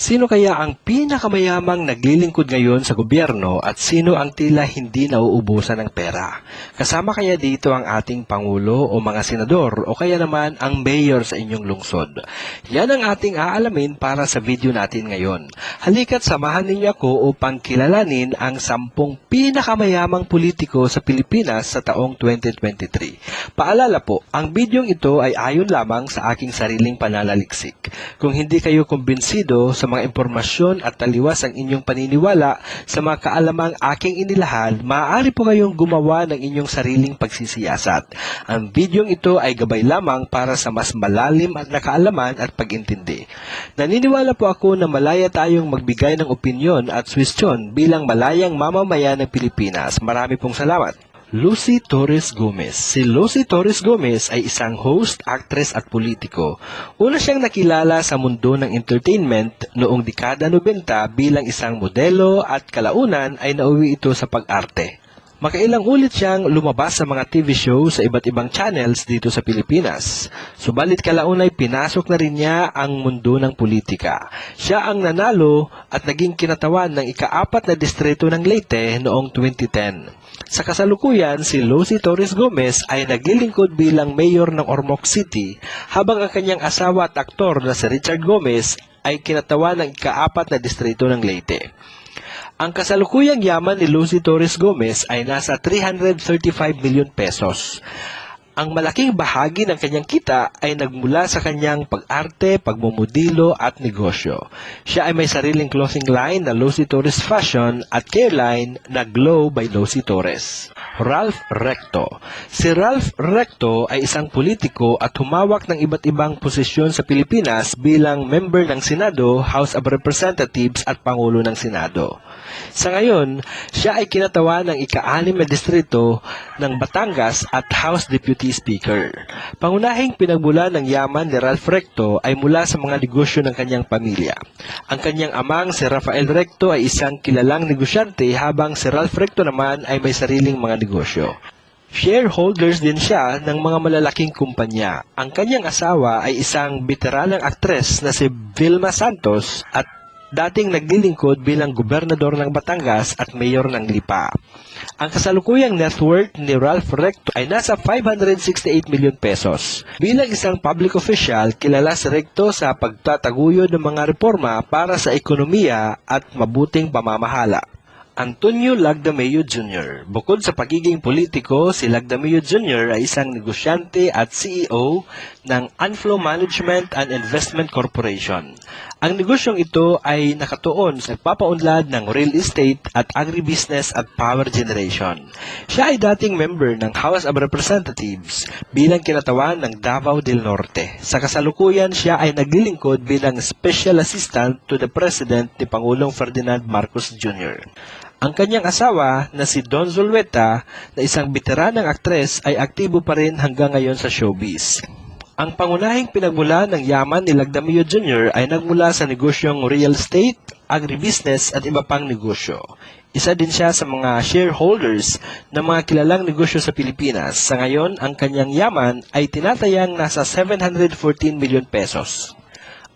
Sino kaya ang pinakamayamang naglilingkod ngayon sa gobyerno at sino ang tila hindi nauubusan ng pera? Kasama kaya dito ang ating Pangulo o mga senador o kaya naman ang mayor sa inyong lungsod? Yan ang ating aalamin para sa video natin ngayon. Halika't samahan ninyo ako upang kilalanin ang 10 pinakamayamang politiko sa Pilipinas sa taong 2023. Paalala po, ang videong ito ay ayon lamang sa aking sariling pananaliksik. Kung hindi kayo kumbinsido sa mga impormasyon at taliwas ang inyong paniniwala sa mga kaalamang aking inilahad, maaari po kayong gumawa ng inyong sariling pagsisiyasat. Ang videong ito ay gabay lamang para sa mas malalim at nakaalaman at pag-intindi. Naniniwala po ako na malaya tayong magbigay ng opinyon at suwestyon bilang malayang mamamayan ng Pilipinas. Marami pong salamat. Lucy Torres Gomez. Si Lucy Torres Gomez ay isang host, actress at politiko. Una siyang nakilala sa mundo ng entertainment noong dekada 90 bilang isang modelo at kalaunan ay nauwi ito sa pag-arte. Makailang ulit siyang lumabas sa mga TV show sa iba't ibang channels dito sa Pilipinas. Subalit kalaunay pinasok na rin niya ang mundo ng politika. Siya ang nanalo at naging kinatawan ng ika-4 na distrito ng Leyte noong 2010. Sa kasalukuyan, si Lucy Torres Gomez ay naglilingkod bilang mayor ng Ormoc City habang ang kanyang asawa at aktor na si Richard Gomez ay kinatawan ng ika-4 na distrito ng Leyte. Ang kasalukuyang yaman ni Lucy Torres Gomez ay nasa 335 milyon pesos. Ang malaking bahagi ng kanyang kita ay nagmula sa kanyang pag-arte, pagmumodelo at negosyo. Siya ay may sariling clothing line na Lucy Torres Fashion at care line na Glow by Lucy Torres. Ralph Recto. Si Ralph Recto ay isang politiko at humawak ng iba't ibang posisyon sa Pilipinas bilang member ng Senado, House of Representatives at Pangulo ng Senado. Sa ngayon, siya ay kinatawan ng ika-6 na distrito ng Batangas at House Deputy Speaker. Pangunahing pinagmula ng yaman ni Ralph Recto ay mula sa mga negosyo ng kanyang pamilya. Ang kanyang amang si Rafael Recto ay isang kilalang negosyante habang si Ralph Recto naman ay may sariling mga negosyo. Shareholders din siya ng mga malalaking kumpanya. Ang kanyang asawa ay isang veteranang aktres na si Vilma Santos at dating naglilingkod bilang gobernador ng Batangas at mayor ng Lipa. Ang kasalukuyang net worth ni Ralph Recto ay nasa 568 milyon pesos. Bilang isang public official, kilala si Recto sa pagtataguyod ng mga reforma para sa ekonomiya at mabuting pamamahala. Antonio Lagdameo Jr. Bukod sa pagiging politiko, si Lagdameo Jr. ay isang negosyante at CEO ng Anflow Management and Investment Corporation. Ang negosyong ito ay nakatuon sa pagpapaunlad ng real estate at agribusiness at power generation. Siya ay dating member ng House of Representatives bilang kinatawan ng Davao del Norte. Sa kasalukuyan, siya ay naglilingkod bilang Special Assistant to the President ni Pangulong Ferdinand Marcos Jr. Ang kanyang asawa na si Don Zulueta na isang veteranang aktres ay aktibo pa rin hanggang ngayon sa showbiz. Ang pangunahing pinagmula ng yaman ni Lagdameo Jr. ay nagmula sa negosyong real estate, agribusiness at iba pang negosyo. Isa din siya sa mga shareholders ng mga kilalang negosyo sa Pilipinas. Sa ngayon, ang kanyang yaman ay tinatayang nasa 714 milyon pesos.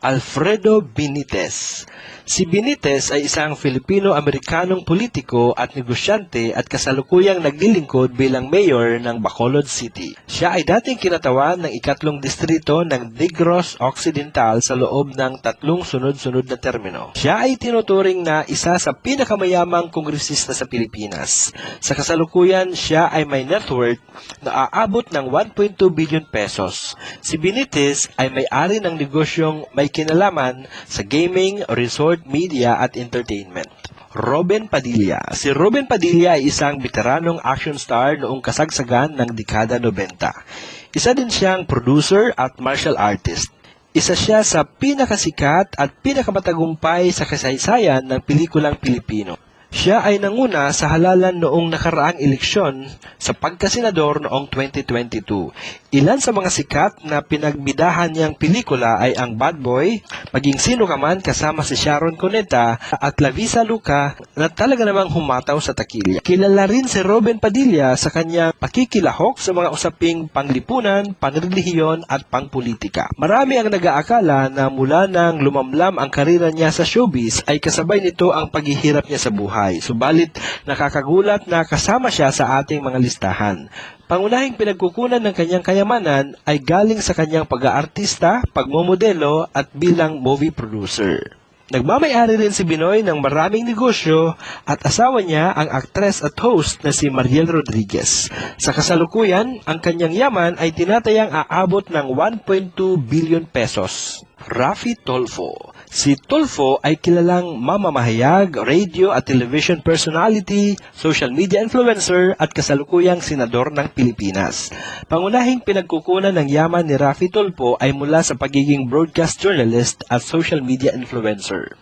Alfredo Benitez. Si Benitez ay isang Filipino-Amerikanong politiko at negosyante at kasalukuyang naglilingkod bilang mayor ng Bacolod City. Siya ay dating kinatawan ng ika-3 distrito ng Negros Occidental sa loob ng 3 sunod-sunod na termino. Siya ay tinuturing na isa sa pinakamayamang kongresista sa Pilipinas. Sa kasalukuyan, siya ay may net worth na aabot ng 1.2 billion pesos. Si Benitez ay may-ari ng negosyong may kinalaman sa gaming, resort, media at entertainment. Robin Padilla. Si Robin Padilla ay isang veteranong action star noong kasagsagan ng dekada 90. Isa din siyang producer at martial artist. Isa siya sa pinakasikat at pinakamatagumpay sa kasaysayan ng pelikulang Pilipino. Siya ay nanguna sa halalan noong nakaraang eleksyon sa pagkasenador noong 2022. Ilan sa mga sikat na pinagbidahan niyang pelikula ay ang Bad Boy, Maging Sino Ka Man kasama si Sharon Cuneta at Lavisa Luca na talaga namang humataw sa takilya. Kilala rin si Robin Padilla sa kanyang pakikilahok sa mga usaping panglipunan, panrelihiyon at pangpolitika. Marami ang nag-aakala na mula nang lumamlam ang karera niya sa showbiz ay kasabay nito ang paghihirap niya sa buhay. Subalit nakakagulat na kasama siya sa ating mga listahan. Pangunahing pinagkukunan ng kanyang kayamanan ay galing sa kanyang pag-aartista, pagmomodelo at bilang movie producer. Nagmamay-ari rin si Binoy ng maraming negosyo at asawa niya ang aktres at host na si Mariel Rodriguez. Sa kasalukuyan, ang kanyang yaman ay tinatayang aabot ng 1.2 billion pesos. Raffy Tulfo. Si Tulfo ay kilalang mamamahayag, radio at television personality, social media influencer at kasalukuyang senador ng Pilipinas. Pangunahing pinagkukunan ng yaman ni Raffy Tulfo ay mula sa pagiging broadcast journalist at social media influencer.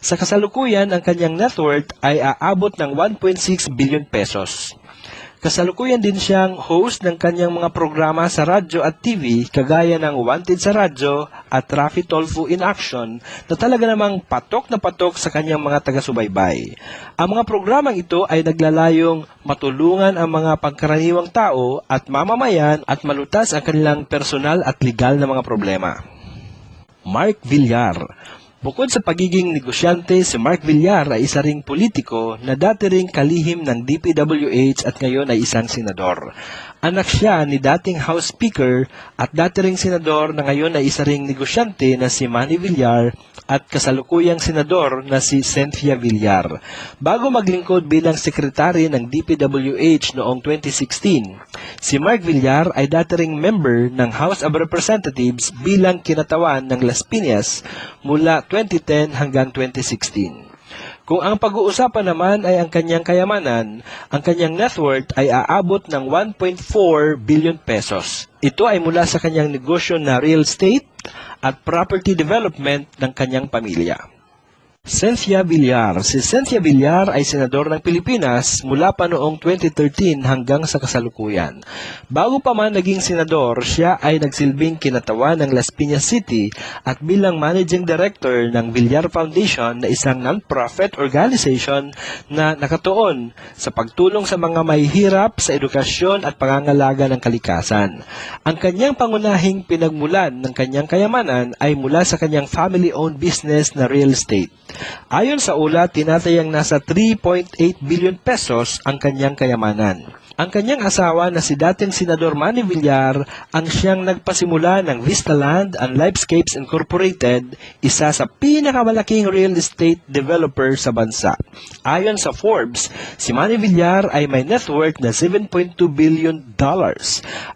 Sa kasalukuyan, ang kanyang net worth ay aabot ng 1.6 billion pesos. Kasalukuyan din siyang host ng kanyang mga programa sa radyo at TV kagaya ng Wanted sa Radyo at Raffy Tulfo in Action na talaga namang patok na patok sa kanyang mga taga-subaybay. Ang mga programang ito ay naglalayong matulungan ang mga pangkaraniwang tao at mamamayan at malutas ang kanilang personal at legal na mga problema. Mark Villar. Bukod sa pagiging negosyante, si Mark Villar ay isa ring politiko na dati ring kalihim ng DPWH at ngayon ay isang senador. Anak siya ni dating House Speaker at dati ring senador na ngayon ay isa ring negosyante na si Manny Villar at kasalukuyang senador na si Cynthia Villar. Bago maglingkod bilang sekretary ng DPWH noong 2016, si Mark Villar ay dati ring member ng House of Representatives bilang kinatawan ng Las Piñas mula 2010 hanggang 2016. Kung ang pag-uusapan naman ay ang kanyang kayamanan, ang kanyang net worth ay aabot ng 1.4 billion pesos. Ito ay mula sa kanyang negosyo na real estate at property development ng kanyang pamilya. Cynthia Villar. Si Cynthia Villar ay senador ng Pilipinas mula pa noong 2013 hanggang sa kasalukuyan. Bago pa man naging senador, siya ay nagsilbing kinatawan ng Las Piñas City at bilang managing director ng Villar Foundation na isang non-profit organization na nakatuon sa pagtulong sa mga mahihirap sa edukasyon at pangangalaga ng kalikasan. Ang kanyang pangunahing pinagmulan ng kanyang kayamanan ay mula sa kanyang family-owned business na real estate. Ayon sa ulat, tinatayang nasa 3.8 billion pesos ang kanyang kayamanan. Ang kanyang asawa na si dating Senador Manny Villar ang siyang nagpasimula ng Vista Land and Lifescapes Incorporated, isa sa pinakamalaking real estate developer sa bansa. Ayon sa Forbes, si Manny Villar ay may net worth na $7.2 billion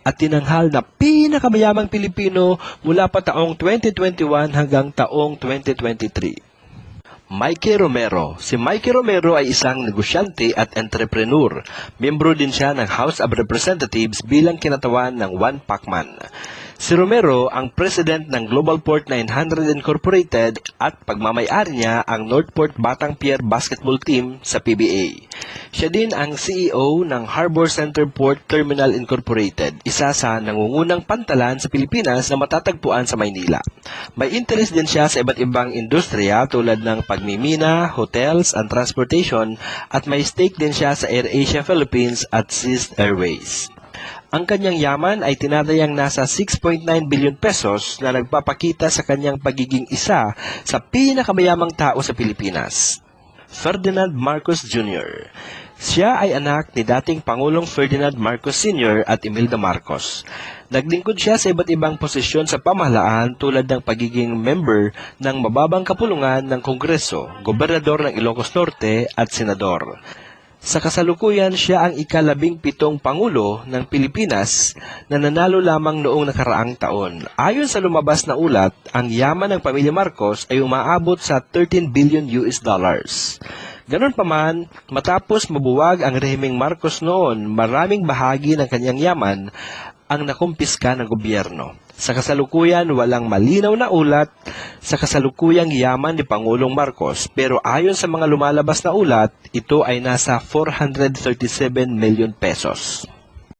at tinanghal na pinakamayamang Pilipino mula pa taong 2021 hanggang taong 2023. Mikey Romero. Si Mikey Romero ay isang negosyante at entrepreneur. Miyembro din siya ng House of Representatives bilang kinatawan ng One Pacman. Si Romero ang president ng Global Port 900 Incorporated at pagmamay-ari niya ang Northport Batang Pier Basketball Team sa PBA. Siya din ang CEO ng Harbor Center Port Terminal Incorporated, isa sa nangungunang pantalan sa Pilipinas na matatagpuan sa Maynila. May interest din siya sa iba't ibang industriya tulad ng pagmimina, hotels, and transportation at may stake din siya sa AirAsia Philippines at Seas Airways. Ang kanyang yaman ay tinatayang nasa 6.9 billion pesos na nagpapakita sa kanyang pagiging isa sa pinakamayamang tao sa Pilipinas. Ferdinand Marcos Jr. Siya ay anak ni dating Pangulong Ferdinand Marcos Sr. at Imelda Marcos. Naglingkod siya sa iba't ibang posisyon sa pamahalaan tulad ng pagiging member ng mababang kapulungan ng Kongreso, Gobernador ng Ilocos Norte at Senador. Sa kasalukuyan, siya ang ika-17 Pangulo ng Pilipinas na nanalo lamang noong nakaraang taon. Ayon sa lumabas na ulat, ang yaman ng pamilya Marcos ay umaabot sa 13 billion US dollars. Ganon pa man, matapos mabuwag ang rehimeng Marcos noon, maraming bahagi ng kanyang yaman ang nakumpiska ng gobyerno. Sa kasalukuyan, walang malinaw na ulat sa kasalukuyang yaman ni Pangulong Marcos, pero ayon sa mga lumalabas na ulat, ito ay nasa 437 million pesos.